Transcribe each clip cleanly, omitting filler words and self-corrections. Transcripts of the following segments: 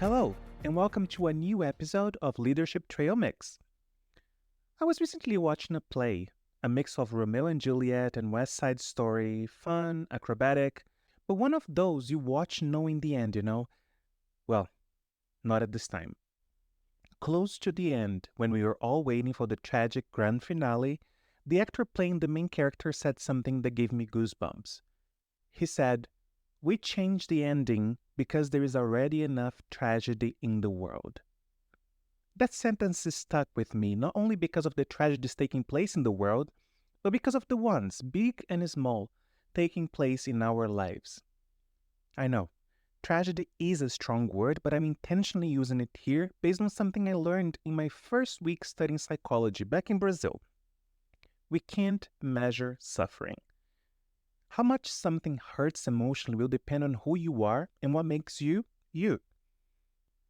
Hello, and welcome to a new episode of Leadership Trail Mix. I was recently watching a play, a mix of Romeo and Juliet and West Side Story, fun, acrobatic, but one of those you watch knowing the end, you know? Well, not at this time. Close to the end, when we were all waiting for the tragic grand finale, the actor playing the main character said something that gave me goosebumps. He said, "We changed the ending because there is already enough tragedy in the world." That sentence is stuck with me, not only because of the tragedies taking place in the world, but because of the ones, big and small, taking place in our lives. I know, tragedy is a strong word, but I'm intentionally using it here based on something I learned in my first week studying psychology back in Brazil. We can't measure suffering. How much something hurts emotionally will depend on who you are and what makes you, you.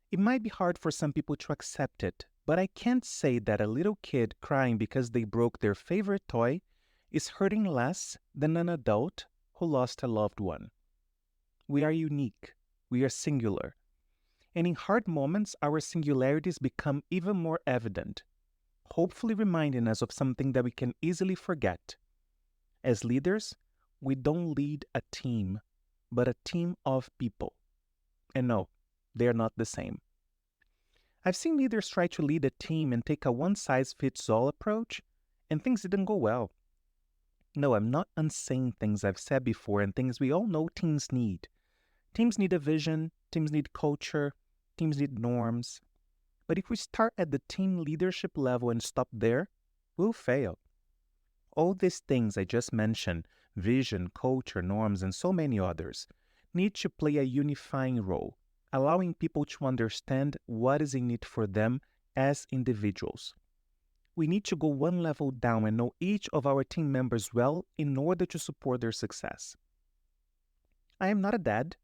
It might be hard for some people to accept it, but I can't say that a little kid crying because they broke their favorite toy is hurting less than an adult who lost a loved one. We are unique. We are singular. And in hard moments, our singularities become even more evident, hopefully reminding us of something that we can easily forget. As leaders, we don't lead a team, but a team of people. And no, they are not the same. I've seen leaders try to lead a team and take a one-size-fits-all approach, and things didn't go well. No, I'm not unsaying things I've said before and things we all know teams need. Teams need a vision, teams need culture, teams need norms. But if we start at the team leadership level and stop there, we'll fail. All these things I just mentioned, vision, culture, norms, and so many others, need to play a unifying role, allowing people to understand what is in it for them as individuals. We need to go one level down and know each of our team members well in order to support their success. I am not a dad,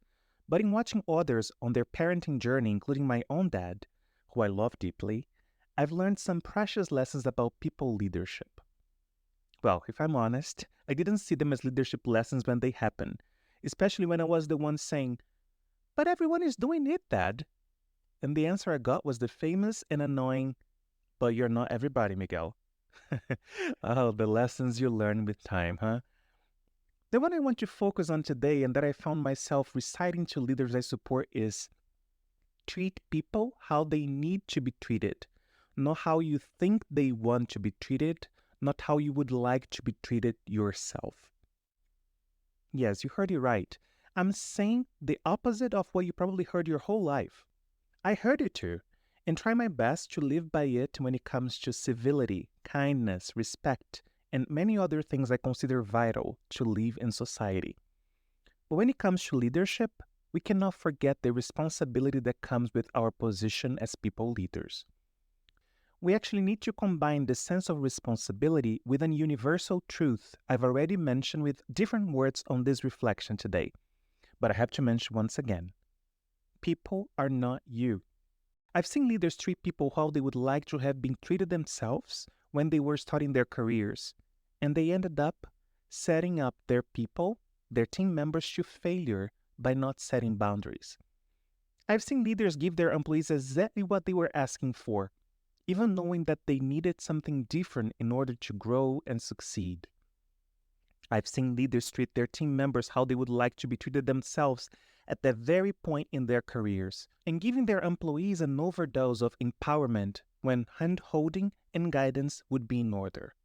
but in watching others on their parenting journey, including my own dad, who I love deeply, I've learned some precious lessons about people leadership. Well, if I'm honest, I didn't see them as leadership lessons when they happened, especially when I was the one saying, "But everyone is doing it, Dad." And the answer I got was the famous and annoying, "But you're not everybody, Miguel." Oh, the lessons you learn with time, huh? The one I want to focus on today and that I found myself reciting to leaders I support is treat people how they need to be treated, not how you think they want to be treated, not how you would like to be treated yourself. Yes, you heard it right. I'm saying the opposite of what you probably heard your whole life. I heard it too, and try my best to live by it when it comes to civility, kindness, respect, and many other things I consider vital to live in society. But when it comes to leadership, we cannot forget the responsibility that comes with our position as people leaders. We actually need to combine the sense of responsibility with an universal truth I've already mentioned with different words on this reflection today. But I have to mention once again, people are not you. I've seen leaders treat people how they would like to have been treated themselves when they were starting their careers, and they ended up setting up their people, their team members to failure by not setting boundaries. I've seen leaders give their employees exactly what they were asking for, even knowing that they needed something different in order to grow and succeed. I've seen leaders treat their team members how they would like to be treated themselves at that very point in their careers, and giving their employees an overdose of empowerment when hand-holding and guidance would be in order.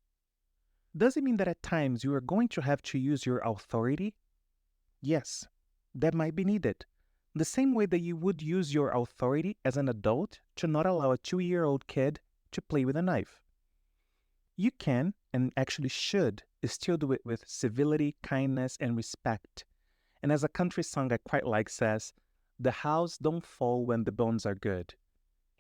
Does it mean that at times you are going to have to use your authority? Yes, that might be needed. The same way that you would use your authority as an adult to not allow a 2-year-old kid to play with a knife. You can, and actually should, still do it with civility, kindness, and respect. And as a country song I quite like says, "The house don't fall when the bones are good."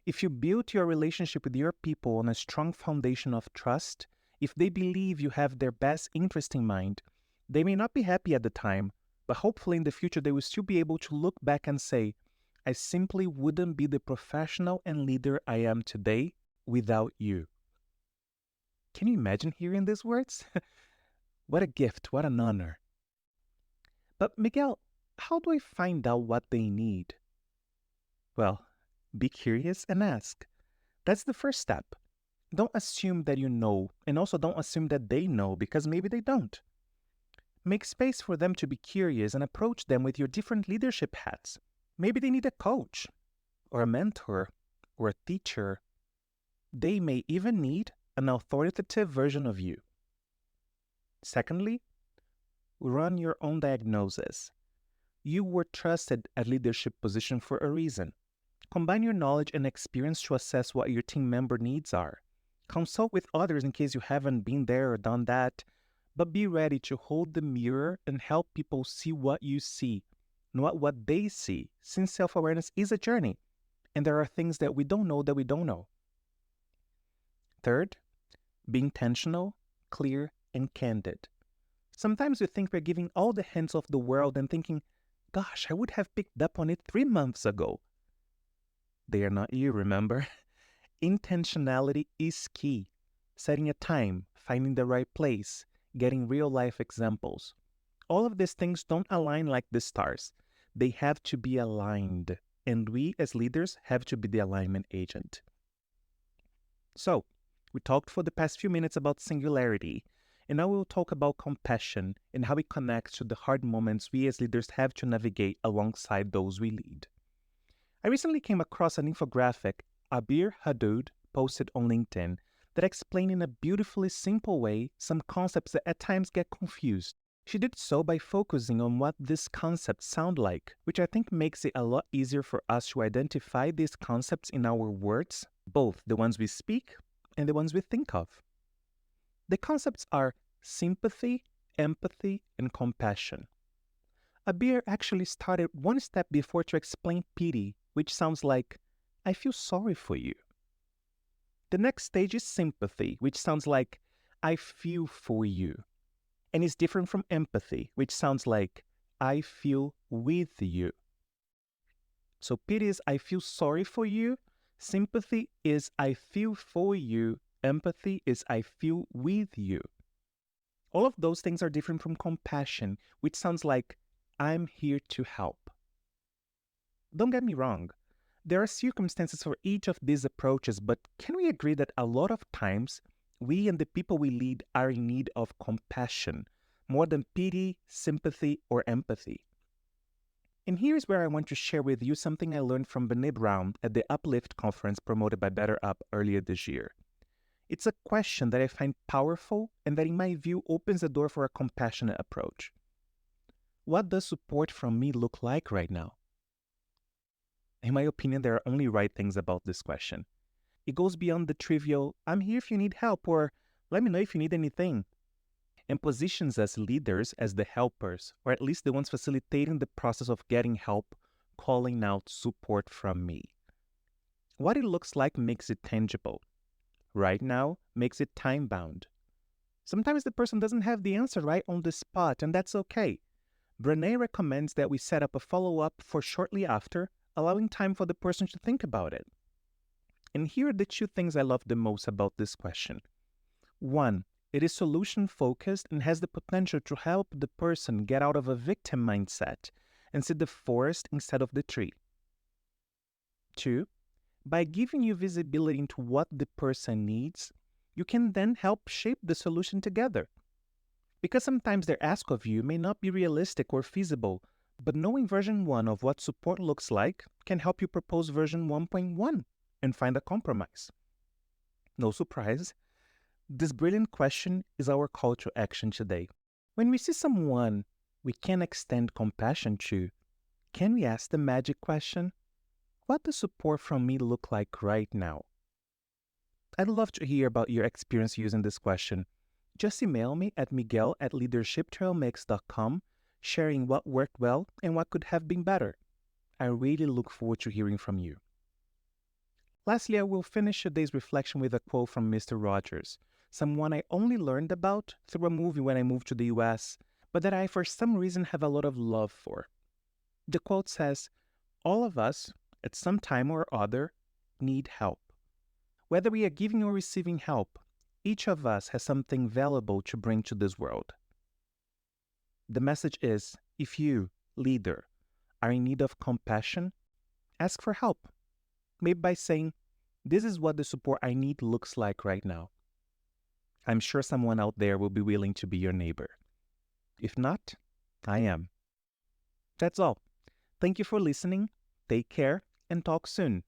If you build your relationship with your people on a strong foundation of trust, if they believe you have their best interest in mind, they may not be happy at the time, but hopefully in the future they will still be able to look back and say, "I simply wouldn't be the professional and leader I am today without you." Can you imagine hearing these words? What a gift, what an honor. But Miguel, how do I find out what they need? Well, Be curious and ask. That's the first step. Don't assume that you know, and also don't assume that they know because maybe they don't. Make space for them to be curious and approach them with your different leadership hats. Maybe they need a coach, or a mentor, or a teacher. They may even need an authoritative version of you. Secondly, run your own diagnosis. You were trusted at leadership position for a reason. Combine your knowledge and experience to assess what your team member needs are. Consult with others in case you haven't been there or done that, but be ready to hold the mirror and help people see what you see, not what they see, since self-awareness is a journey, and there are things that we don't know that we don't know. Third, be intentional, clear, and candid. Sometimes we think we're giving all the hints of the world and thinking, gosh, I would have picked up on it 3 months ago. They are not you, remember? Intentionality is key. Setting a time, finding the right place, getting real-life examples. All of these things don't align like the stars. They have to be aligned, and we as leaders have to be the alignment agent. So, we talked for the past few minutes about singularity, and now we'll talk about compassion and how it connects to the hard moments we as leaders have to navigate alongside those we lead. I recently came across an infographic Abir Hadood posted on LinkedIn that explained in a beautifully simple way some concepts that at times get confused. She did so by focusing on what these concepts sound like, which I think makes it a lot easier for us to identify these concepts in our words, both the ones we speak and the ones we think of. The concepts are sympathy, empathy, and compassion. Abir actually started one step before to explain pity, which sounds like, I feel sorry for you. The next stage is sympathy, which sounds like, I feel for you. And is different from empathy, which sounds like, I feel with you. So pity is, I feel sorry for you. Sympathy is, I feel for you. Empathy is, I feel with you. All of those things are different from compassion, which sounds like, I'm here to help. Don't get me wrong. There are circumstances for each of these approaches, but can we agree that a lot of times we and the people we lead are in need of compassion more than pity, sympathy, or empathy? And here's where I want to share with you something I learned from Brené Brown at the Uplift conference promoted by Better Up earlier this year. It's a question that I find powerful and that in my view opens the door for a compassionate approach. What does support from me look like right now? In my opinion, there are only right things about this question. It goes beyond the trivial, I'm here if you need help, or let me know if you need anything, and positions us leaders as the helpers, or at least the ones facilitating the process of getting help, calling out support from me. What it looks like makes it tangible. Right now makes it time-bound. Sometimes the person doesn't have the answer right on the spot, and that's okay. Brené recommends that we set up a follow-up for shortly after, allowing time for the person to think about it. And here are the 2 things I love the most about this question. 1, it is solution-focused and has the potential to help the person get out of a victim mindset and see the forest instead of the tree. 2, by giving you visibility into what the person needs, you can then help shape the solution together. Because sometimes their ask of you may not be realistic or feasible, but knowing version 1 of what support looks like can help you propose version 1.1 and find a compromise. No surprise, this brilliant question is our call to action today. When we see someone we can extend compassion to, can we ask the magic question? What does support from me look like right now? I'd love to hear about your experience using this question. Just email me at miguel@leadershiptrailmix.com, sharing what worked well and what could have been better. I really look forward to hearing from you. Lastly, I will finish today's reflection with a quote from Mr. Rogers, someone I only learned about through a movie when I moved to the US, but that I for some reason have a lot of love for. The quote says, all of us, at some time or other, need help. Whether we are giving or receiving help, each of us has something valuable to bring to this world. The message is, if you, leader, are in need of compassion, ask for help. Maybe by saying, this is what the support I need looks like right now. I'm sure someone out there will be willing to be your neighbor. If not, I am. That's all. Thank you for listening. Take care and talk soon.